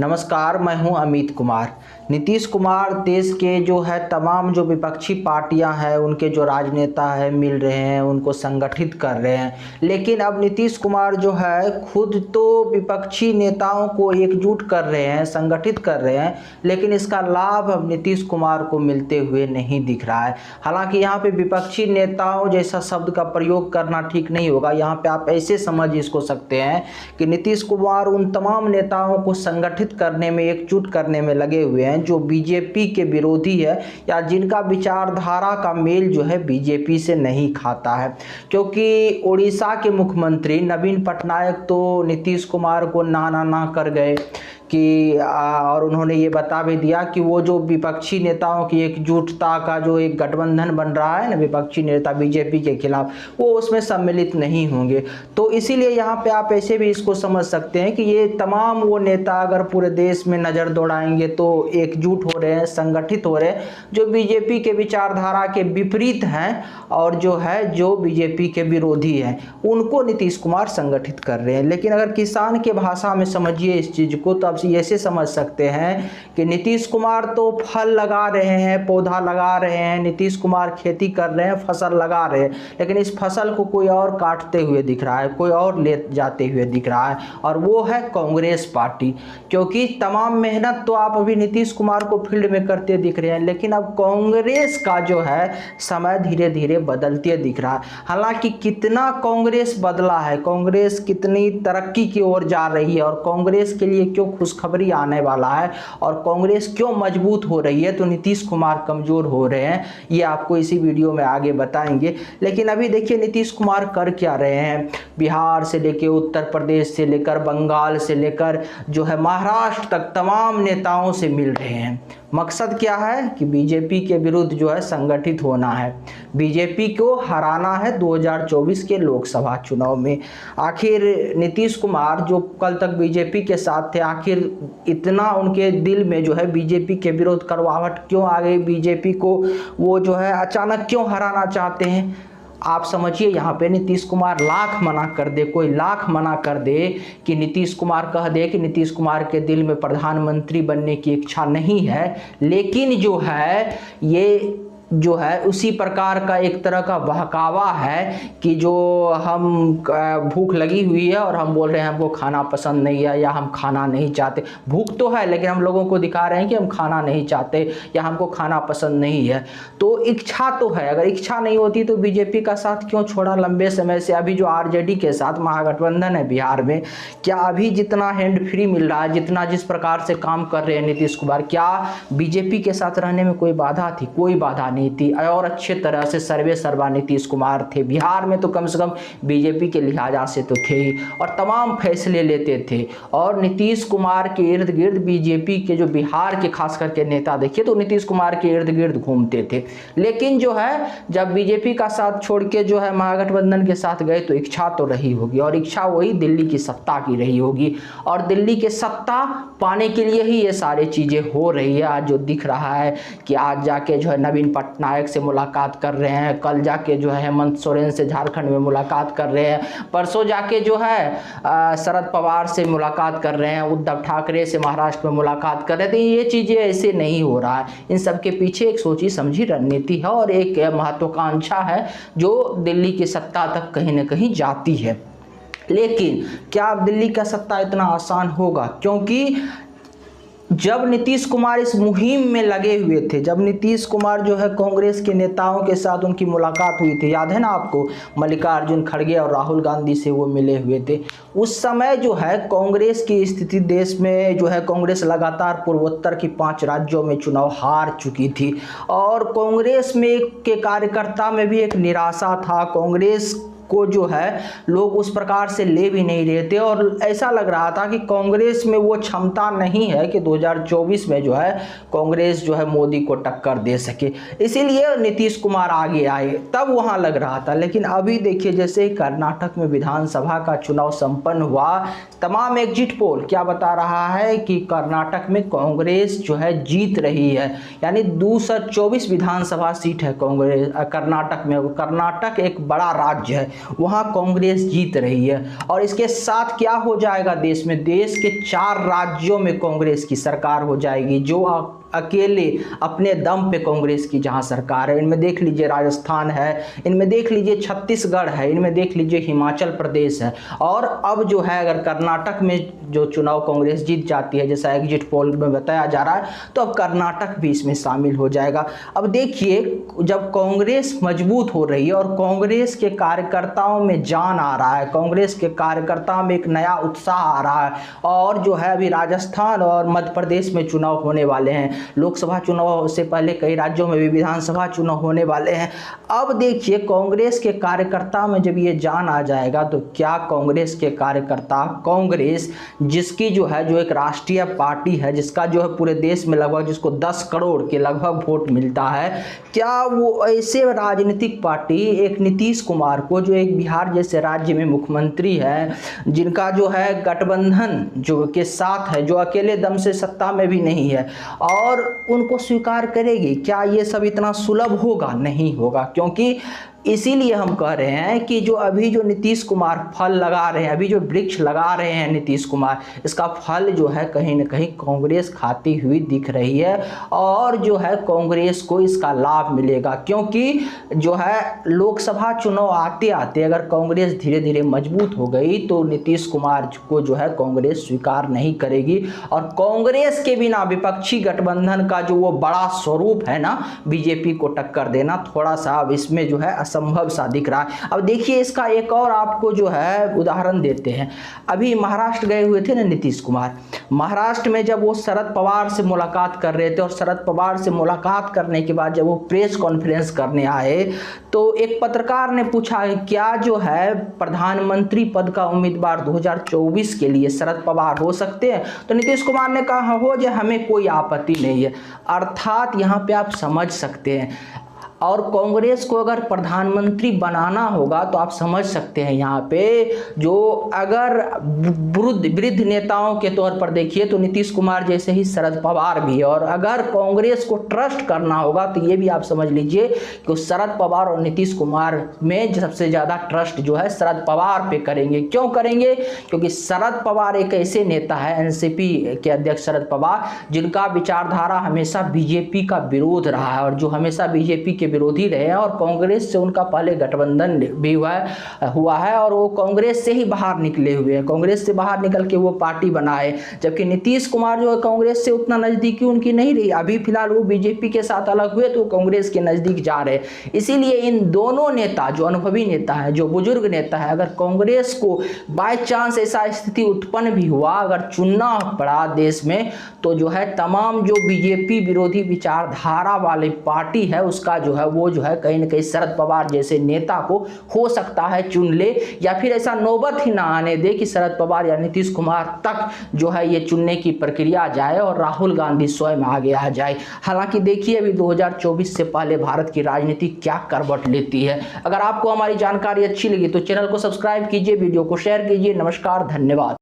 नमस्कार, मैं हूं अमित कुमार। नीतीश कुमार देश के जो है तमाम जो विपक्षी पार्टियां हैं उनके जो राजनेता हैं मिल रहे हैं, उनको संगठित कर रहे हैं। लेकिन अब नीतीश कुमार जो है खुद तो विपक्षी नेताओं को एकजुट कर रहे हैं, संगठित कर रहे हैं, लेकिन इसका लाभ अब नीतीश कुमार को मिलते हुए नहीं दिख रहा है। हालांकि यहाँ पे विपक्षी नेताओं जैसा शब्द का प्रयोग करना ठीक नहीं होगा। यहाँ पे आप ऐसे समझ इसको सकते हैं कि नीतीश कुमार उन तमाम नेताओं को संगठित करने में, एकजुट करने में लगे हुए हैं जो बीजेपी के विरोधी है या जिनका विचारधारा का मेल जो है बीजेपी से नहीं खाता है। क्योंकि उड़ीसा के मुख्यमंत्री नवीन पटनायक तो नीतीश कुमार को ना कर गए कि और उन्होंने ये बता भी दिया कि वो जो विपक्षी नेताओं की एकजुटता का जो एक गठबंधन बन रहा है ना, विपक्षी नेता बीजेपी के खिलाफ, वो उसमें सम्मिलित नहीं होंगे। तो इसीलिए यहाँ पे आप ऐसे भी इसको समझ सकते हैं कि ये तमाम वो नेता अगर पूरे देश में नज़र दौड़ाएंगे तो एकजुट हो रहे हैं, संगठित हो रहे हैं, जो बीजेपी के विचारधारा के विपरीत हैं और जो बीजेपी के विरोधी हैं, उनको नीतीश कुमार संगठित कर रहे हैं। लेकिन अगर किसान के भाषा में समझिए इस चीज़ को तो ऐसे समझ सकते हैं कि नीतीश कुमार तो फल लगा रहे हैं, पौधा लगा रहे हैं, नीतीश कुमार खेती कर रहे हैं, फसल लगा रहे हैं, लेकिन इस फसल को कोई और काटते हुए दिख रहा है, कोई और ले जाते हुए दिख रहा है, और वो है कांग्रेस पार्टी। क्योंकि तमाम मेहनत तो आप अभी नीतीश कुमार को फील्ड में करते दिख रहे हैं, लेकिन अब कांग्रेस का जो है समय धीरे धीरे बदलते दिख रहा है। हालांकि कितना कांग्रेस बदला है, कांग्रेस कितनी तरक्की की ओर जा रही है और कांग्रेस के लिए क्यों खुशखबरी आने वाला है और कांग्रेस क्यों मजबूत हो रही है तो नीतीश कुमार कमजोर हो रहे हैं, ये आपको इसी वीडियो में आगे बताएंगे। लेकिन अभी देखिए नीतीश कुमार कर क्या रहे हैं। बिहार से लेकर उत्तर प्रदेश से लेकर बंगाल से लेकर जो है महाराष्ट्र तक तमाम नेताओं से मिल रहे हैं। मकसद क्या है कि बीजेपी के विरुद्ध जो है संगठित होना है, बीजेपी को हराना है 2024 के लोकसभा चुनाव में। आखिर नीतीश कुमार जो कल तक बीजेपी के साथ थे, आखिर इतना उनके दिल में जो है बीजेपी के विरोध करवाहट क्यों आ गई, बीजेपी को वो जो है अचानक क्यों हराना चाहते हैं। आप समझिए, यहाँ पे नीतीश कुमार लाख मना कर दे, कोई लाख मना कर दे कि नीतीश कुमार कह दे कि नीतीश कुमार के दिल में प्रधानमंत्री बनने की इच्छा नहीं है, लेकिन जो है ये जो है उसी प्रकार का एक तरह का बहकावा है कि जो हम भूख लगी हुई है और हम बोल रहे हैं हमको खाना पसंद नहीं है या हम खाना नहीं चाहते। भूख तो है लेकिन हम लोगों को दिखा रहे हैं कि हम खाना नहीं चाहते या हमको खाना पसंद नहीं है। तो इच्छा तो है, अगर इच्छा नहीं होती तो बीजेपी का साथ क्यों छोड़ा लंबे समय से। अभी जो आरजेडी के साथ महागठबंधन है बिहार में, क्या अभी जितना हैंड फ्री मिल रहा है, जितना जिस प्रकार से काम कर रहे हैं नीतीश कुमार, क्या बीजेपी के साथ रहने में कोई बाधा थी? कोई बाधा नहीं थी और अच्छे तरह से सर्वे सर्वा नीतीश कुमार थे। बिहार में तो कम से कम बीजेपी के लिहाजा से तो थे ही और तमाम फैसले लेते थे। और नीतीश कुमार के इर्द गिर्द बीजेपी के जो बिहार के खास करके नेता देखिए तो नीतीश कुमार के इर्द गिर्द घूमते थे। लेकिन जो है जब बीजेपी का साथ छोड़ के जो है महागठबंधन के साथ गए तो इच्छा तो रही होगी और इच्छा वही दिल्ली की सत्ता की रही होगी और दिल्ली के सत्ता पाने के लिए ही ये सारी चीज़ें हो रही है। आज जो दिख रहा है कि आज जाके जो है नवीन पटनायक से मुलाकात कर रहे हैं, कल जाके जो है हेमंत सोरेन से झारखंड में मुलाकात कर रहे हैं, परसों जाके जो है शरद पवार से मुलाकात कर रहे हैं, उद्धव ठाकरे से महाराष्ट्र में मुलाकात कर रहे थे। ये चीज़ें ऐसे नहीं हो रहा है, इन सब के पीछे एक सोची समझी रणनीति है और एक महत्वाकांक्षा है जो दिल्ली की सत्ता तक कहीं ना कहीं जाती है। लेकिन क्या अब दिल्ली का सत्ता इतना आसान होगा? क्योंकि जब नीतीश कुमार इस मुहिम में लगे हुए थे, जब नीतीश कुमार जो है कांग्रेस के नेताओं के साथ उनकी मुलाकात हुई थी, याद है ना आपको, मल्लिकार्जुन खड़गे और राहुल गांधी से वो मिले हुए थे, उस समय जो है कांग्रेस की स्थिति देश में जो है कांग्रेस लगातार पूर्वोत्तर की 5 राज्यों में चुनाव हार चुकी थी और कांग्रेस में के कार्यकर्ता में भी एक निराशा था। कांग्रेस को जो है लोग उस प्रकार से ले भी नहीं रहे थे और ऐसा लग रहा था कि कांग्रेस में वो क्षमता नहीं है कि 2024 में जो है कांग्रेस जो है मोदी को टक्कर दे सके, इसीलिए नीतीश कुमार आगे आए, तब वहां लग रहा था। लेकिन अभी देखिए जैसे कर्नाटक में विधानसभा का चुनाव संपन्न हुआ, तमाम एग्जिट पोल क्या बता रहा है कि कर्नाटक में कांग्रेस जो है जीत रही है, यानी 224 विधानसभा सीट है कांग्रेस कर्नाटक में। कर्नाटक एक बड़ा राज्य है, वहाँ कांग्रेस जीत रही है। और इसके साथ क्या हो जाएगा देश में, देश के 4 राज्यों में कांग्रेस की सरकार हो जाएगी, जो अकेले अपने दम पे कांग्रेस की जहां सरकार है। इनमें देख लीजिए राजस्थान है, इनमें देख लीजिए छत्तीसगढ़ है, इनमें देख लीजिए हिमाचल प्रदेश है। और अब जो है अगर कर्नाटक में जो चुनाव कांग्रेस जीत जाती है, जैसा एग्जिट पोल में बताया जा रहा है, तो अब कर्नाटक भी इसमें शामिल हो जाएगा। अब देखिए जब कांग्रेस मजबूत हो रही है और कांग्रेस के कार्यकर्ताओं में जान आ रहा है, कांग्रेस के कार्यकर्ताओं में एक नया उत्साह आ रहा है, और जो है अभी राजस्थान और मध्य प्रदेश में चुनाव होने वाले हैं, लोकसभा चुनाव से पहले कई राज्यों में भी विधानसभा चुनाव होने वाले हैं। अब देखिए कांग्रेस के कार्यकर्ता में जब ये जान आ जाएगा, तो क्या कांग्रेस के कार्यकर्ता, कांग्रेस जिसकी जो है जो एक राष्ट्रीय पार्टी है, जिसका जो है पूरे देश में लगभग जिसको 10 करोड़ के लगभग वोट मिलता है, क्या वो ऐसे राजनीतिक पार्टी एक नीतीश कुमार को, जो एक बिहार जैसे राज्य में मुख्यमंत्री है, जिनका जो है गठबंधन जो के साथ है, जो अकेले दम से सत्ता में भी नहीं है, और उनको स्वीकार करेगी? क्या ये सब इतना सुलभ होगा? नहीं होगा। क्योंकि इसीलिए हम कह रहे हैं कि जो अभी जो नीतीश कुमार फल लगा रहे हैं, अभी जो वृक्ष लगा रहे हैं नीतीश कुमार, इसका फल जो है कहीं ना कहीं कांग्रेस खाती हुई दिख रही है, और जो है कांग्रेस को इसका लाभ मिलेगा। क्योंकि जो है लोकसभा चुनाव आते आते अगर कांग्रेस धीरे धीरे मजबूत हो गई, तो नीतीश कुमार को जो है कांग्रेस स्वीकार नहीं करेगी, और कांग्रेस के बिना विपक्षी गठबंधन का जो वो बड़ा स्वरूप है ना, बीजेपी को टक्कर देना, थोड़ा सा अब इसमें जो है असंभव सा दिख रहा है। अब देखिए इसका एक और आपको जो है उदाहरण देते हैं। अभी महाराष्ट्र गए हुए थे ना नीतीश कुमार, महाराष्ट्र में जब वो शरद पवार से मुलाकात कर रहे थे, और शरद पवार से मुलाकात करने के बाद जब वो प्रेस कॉन्फ्रेंस करने आए, तो एक पत्रकार ने पूछा क्या जो है प्रधानमंत्री पद का उम्मीदवार 2024 के लिए शरद पवार हो सकते हैं? तो नीतीश कुमार ने कहा हो जाए, हमें कोई आपत्ति नहीं है। अर्थात यहाँ पे आप समझ सकते हैं, और कांग्रेस को अगर प्रधानमंत्री बनाना होगा तो आप समझ सकते हैं यहाँ पे जो अगर वृद्ध नेताओं के तौर पर देखिए तो नीतीश कुमार जैसे ही शरद पवार भी है, और अगर कांग्रेस को ट्रस्ट करना होगा तो ये भी आप समझ लीजिए कि शरद पवार और नीतीश कुमार में सबसे ज़्यादा ट्रस्ट जो है शरद पवार पे करेंगे। क्यों करेंगे? क्योंकि शरद पवार एक ऐसे नेता है, एनसीपी के अध्यक्ष शरद पवार, जिनका विचारधारा हमेशा बीजेपी का विरोध रहा है, और जो हमेशा बीजेपी के विरोधी रहे हैं, और कांग्रेस से उनका पहले गठबंधन भी हुआ है, और वो कांग्रेस से ही बाहर निकले हुए हैं, कांग्रेस से बाहर निकल के वो पार्टी बनाए। जबकि नीतीश कुमार जो है कांग्रेस से उतना नजदीकी उनकी नहीं रही, अभी फिलहाल वो बीजेपी के साथ अलग हुए तो कांग्रेस के नजदीक जा रहे। इसीलिए इन दोनों नेता, जो अनुभवी नेता है, जो बुजुर्ग नेता है, अगर कांग्रेस को बाय चांस ऐसा स्थिति उत्पन्न भी हुआ, अगर चुनना पड़ा देश में, तो जो है तमाम जो बीजेपी विरोधी विचारधारा वाली पार्टी है उसका जो है वो जो है कहीं ना कहीं शरद पवार जैसे नेता को हो सकता है चुन ले, या फिर ऐसा नौबत ही ना आने दे कि शरद पवार या नीतीश कुमार तक जो है ये चुनने की प्रक्रिया जाए और राहुल गांधी स्वयं आगे आ जाए। हालांकि देखिए अभी 2024 से पहले भारत की राजनीति क्या करवट लेती है। अगर आपको हमारी जानकारी अच्छी लगी तो चैनल को सब्सक्राइब कीजिए, वीडियो को शेयर कीजिए। नमस्कार, धन्यवाद।